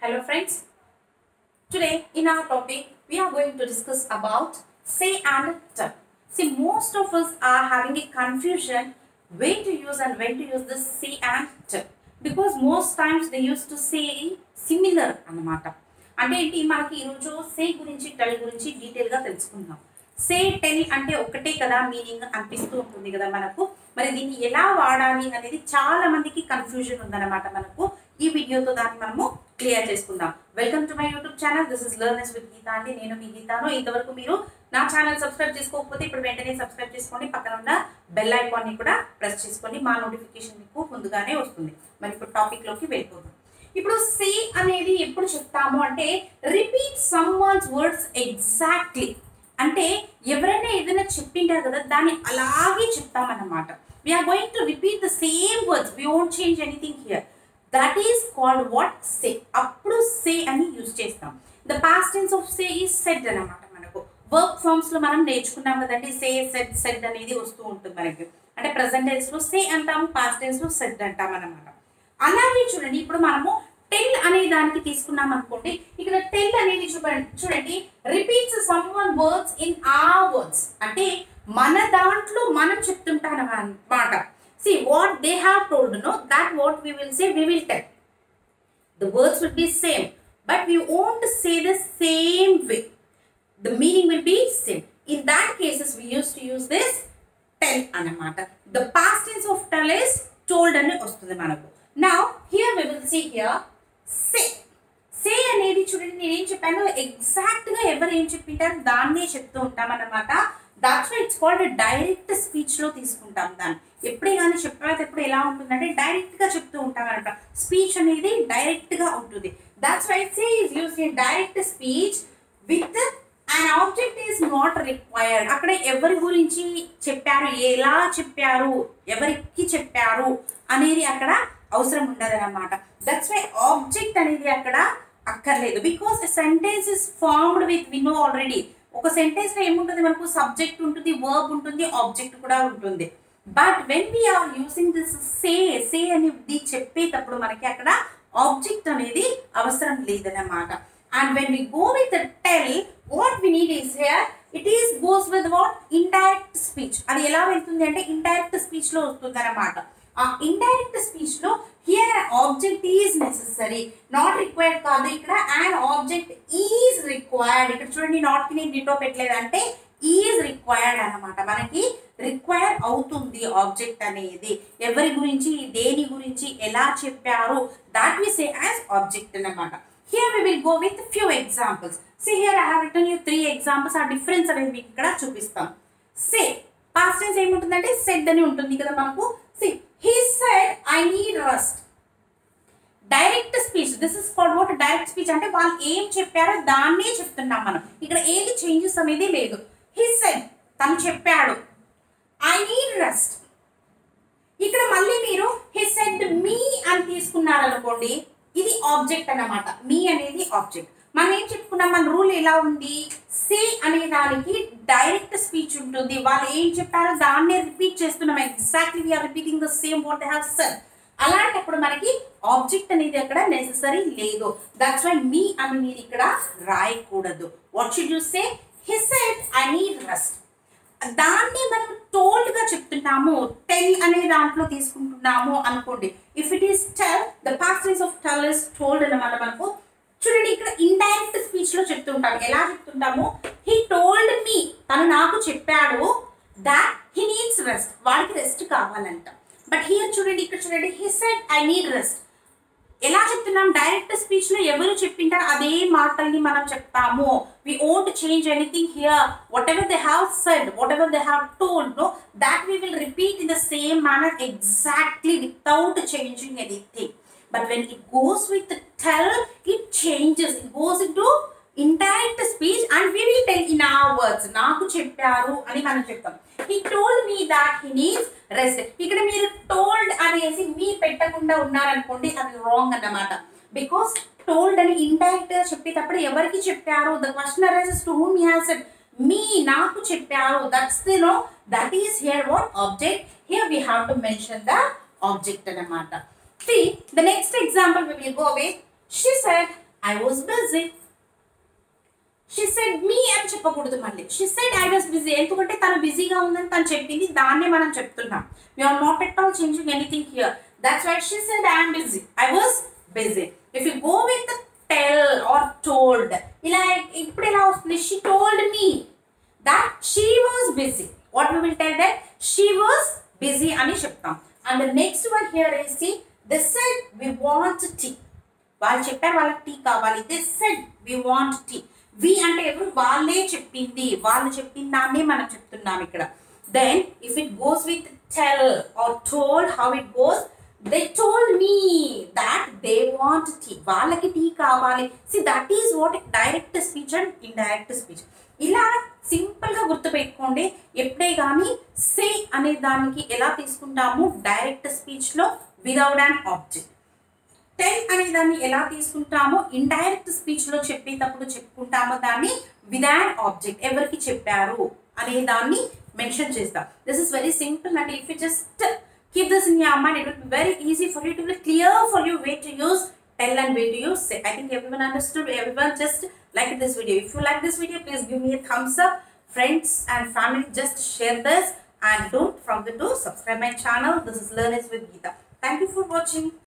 Hello friends, today in our topic we are going to discuss about say and tell. See, most of us are having a confusion when to use and when to use this say and tell, because most times they used to say similar అన్నమాట. అంటే ఏంటి, మనకి ఈరోజు సే గురించి tell గురించి డీటెయిల్గా తెలుసుకుందాం. సే tell అంటే ఒకటే కదా మీనింగ్ అనిపిస్తూ ఉంటుంది కదా మనకు. మరి దీన్ని ఎలా వాడాలి అనేది చాలా మందికి కన్ఫ్యూజన్ ఉందన్నమాట. మనకు ఈ వీడియోతో దాన్ని మనము క్లియర్ చేసుకుందాం. Welcome to my YouTube channel. This is learners with Geetha అండి. నేను మీ గీతాను. ఇంతవరకు మీరు నా ఛానల్ సబ్స్క్రైబ్ చేసుకోకపోతే ఇప్పుడు వెంటనే సబ్స్క్రైబ్ చేసుకోండి. పక్కన ఉన్న బెల్ ఐకాన్ని కూడా ప్రెస్ చేసుకోండి. మా నోటిఫికేషన్ మీకు ముందుగానే వస్తుంది. మరి ఇప్పుడు టాపిక్లోకి వెళ్ళిపోతాం. ఇప్పుడు సే అనేది ఎప్పుడు చెప్తాము అంటే repeat someone's words exactly. అంటే ఎవరైనా ఏదైనా చెప్పింటారు కదా, దాన్ని అలాగే చెప్తామన్నమాట. We are going to repeat the same words, we won't change anything here. That is called what say. అప్పుడు సే అని యూజ్ చేస్తాం. The past tense of say is said అన్నమాట. మనకు వర్క్ ఫార్మ్స్ లో మనం నేర్చుకున్నాం కదండి, సే సెడ్ సెడ్ అనేది వస్తూ ఉంటుంది మనకి. అంటే ప్రెసెంట్ టెన్స్ లో సే అంటాము, పాస్ట్ టెన్స్ లో సెడ్ అంటాం అన్నమాట. అలాగే చూడండి, ఇప్పుడు మనము టెల్ అనే దానికి తీసుకున్నాం అనుకోండి. ఇక్కడ టెల్ అనేది చూడండి repeats someone words in our words. అంటే మన దాంట్లో మనం చెప్తుంటాం అన్నమాట. See what they have told, no, that what we will say, we will tell. The words will be same, but we won't say the same way. The meaning will be same. In that cases, we used to use this tell anamata. The past tense of tell is told ani vastundi manaku. Now here we will see here say. Say అనేది చూడండి, నేను ఏం చెప్పాను exact గా ఎవరు ఏం చెప్పింటారు దాన్నే చెప్తూ ఉంటాం అన్నమాట. That's why it's called direct speech లో తీసుకుంటాం దాన్ని. ఎప్పుడే కానీ చెప్పేటప్పుడు ఎలా ఉంటుందంటే డైరెక్ట్ గా చెప్తూ ఉంటాం అనమాట. స్పీచ్ అనేది డైరెక్ట్ గా ఉంటుంది. That's why say is used in direct speech with an object is not required. అక్కడ ఎవరి గురించి చెప్పారు, ఎలా చెప్పారు, ఎవరికి చెప్పారు అనేది అక్కడ అవసరం ఉండదు అన్నమాట. దట్స్ వై ఆబ్జెక్ట్ అనేది అక్కడ అక్కర్లేదు. Because sentence is formed with we know already. ఒక సెంటెన్స్ లో ఏముంటుంది మనకు, సబ్జెక్ట్ ఉంటుంది, వర్బ్ ఉంటుంది, ఆబ్జెక్ట్ కూడా ఉంటుంది. But when we are using this say అనేది చెప్పేటప్పుడు మనకి అక్కడ ఆబ్జెక్ట్ అనేది అవసరం లేదన్నమాట. And when we go with tell, what we need is here it is goes with what indirect speech. అది ఎలా వెళ్తుంది అంటే ఇండైరెక్ట్ స్పీచ్ లో వస్తుంది అనమాట. ఆ ఇండైరెక్ట్ స్పీచ్ లో here an object is necessary, not required కాదు. ఇక్కడ an object is required. ఇక్కడ చూడండి నాట్ కి నేను డిటో పెట్టలేదు, అంటే ఈజ్ రిక్వైర్డ్ అనమాట. మనకి రిక్వైర్ అవుతుంది ఆబ్జెక్ట్ అనేది. ఎవరి గురించి, దేని గురించి, ఎలా చెప్పారు, that we say as object అన్నమాట. Here we will go with few examples. Say here I have written you 3 examples. ఆ డిఫరెన్స్ అనేది మీకు ఇక్కడ చూపిస్తాం. సే పాస్ట్ టెన్స్ ఏముంటుందంటే సెడ్ అని ఉంటుంది కదా మనకు. Say he said I need rest. Direct speech, this is called what direct speech. అంటే వాళ్ళు ఏం చెప్పారో దాన్నే చెప్తున్నాం మనం. ఇక్కడ ఏది చేంజెస్ అనేది లేదు. he said, తను చెప్పాడు, I need rest. ఇక్కడ మళ్ళీ మీరు he said me అని తీసుకున్నారనుకోండి, ఇది ఆబ్జెక్ట్ అన్నమాట. మీ అనేది ఆబ్జెక్ట్. మనం ఏం చెప్పుకున్నాం, మన రూల్ ఎలా ఉంది, సే అనే దానికి డైరెక్ట్ స్పీచ్ ఉంటుంది. వాళ్ళు ఏం చెప్పారో దాన్నే రిపీట్ చేస్తున్నాం. Exactly we are repeating the same what they have said. అలాంటప్పుడు మనకి ఆబ్జెక్ట్ అనేది అక్కడ నెసెసరీ లేదు. దట్స్ వై మీ అని మీరు ఇక్కడ రాయకూడదు. What should you say, he said I need rest. దాన్ని మనం టోల్డ్ గా చెప్తున్నాము, టెల్ అనే దాంట్లో తీసుకుంటున్నాము అనుకోండి. If it is tell, the past tense of tell is told అన్నమాట. మనకు చూడండి ఇక్కడ ఇండైరెక్ట్ స్పీచ్ లో చెప్తుంటాము. ఎలా చెప్తుంటాము, హీ టోల్డ్ మీ, తను నాకు చెప్పాడు, దట్ హీ నీడ్స్ రెస్ట్, వాడికి రెస్ట్ కావాలంట. బట్ హియర్ చూడండి, ఇక్కడ చూడండి, he said I need rest. ఎలా చెప్తున్నాం, డైరెక్ట్ స్పీచ్ లో ఎవరు చెప్పింటారు అదే మాటల్ని మనం చెప్తాము. We won't change anything here. Whatever they have said, whatever they have told, no, that we will repeat in the same manner exactly without changing anything. But when it goes with the tell, it changes. It goes into indirect speech and we will tell in our words. నాకు చెప్పారు అని మనం చెప్తాం. He told me that he needs rest. ఇక్కడ మీరు told అనేసి మీ పెట్టకుండా ఉన్నారనుకోండి, అది రాంగ్ అన్నమాట. బికాస్ told అని ఇండైరెక్ట్ గా చెప్పేటప్పుడు ఎవరికి చెప్పారు, the question arises to whom he has said. మీ, నాకు చెప్పారు. That's the no. That is here what object. Here we have to mention the object అన్నమాట. See, the next example we will go with. She said, I was busy. She said me అని చెప్పకూడదు మళ్ళీ. She said I was busy. ఎందుకంటే తను బిజీగా ఉందని తను చెప్పింది, దాన్నే మనం చెప్తున్నాం. We are not at all changing anything here. That's why she said I am busy. I was busy. If you go with the tell or told, ఇలా ఇప్పుడు ఎలా వస్తుంది? She told me that she was busy. What we will tell that? She was busy అని చెప్తాం. And the next one here is, see, they said we want tea. వాళ్ళు చెప్పారు వాళ్ళకి tea కావాలి. They said we want tea. వి అంటే ఎవరు? వాళ్ళే చెప్పింది, వాళ్ళు చెప్పిన దాన్నే మనం చెప్తున్నాం ఇక్కడ. Then if it goes with tell or told, how it goes? They told me that they want tea. వాళ్ళకి టీ కావాలి. See, that is what direct speech and indirect speech. ఇలా సింపుల్గా గుర్తుపెట్టుకోండి. ఎప్పుడే కానీ సే అనే దానికి ఎలా తీసుకుంటాము? డైరెక్ట్ స్పీచ్లో వితౌట్ అన్ ఆబ్జెక్ట్. టెల్ అనే దాన్ని ఎలా తీసుకుంటామో ఇండైరెక్ట్ స్పీచ్లో చెప్పేటప్పుడు చెప్పుకుంటామో దాన్ని విత్ అన్ ఆబ్జెక్ట్. ఎవరికి చెప్పారు అనే దాన్ని మెన్షన్ చేస్తాం. This is very simple and if you just keep this in your mind, it will be very easy for you, to be clear for you way to use tell and way to use say. I think everyone understood. Everyone just like this video. If you like this video, please give me a thumbs up. Friends and family, just share this and don't forget to subscribe my channel. This is Learn It with Geeta. Thank you for watching.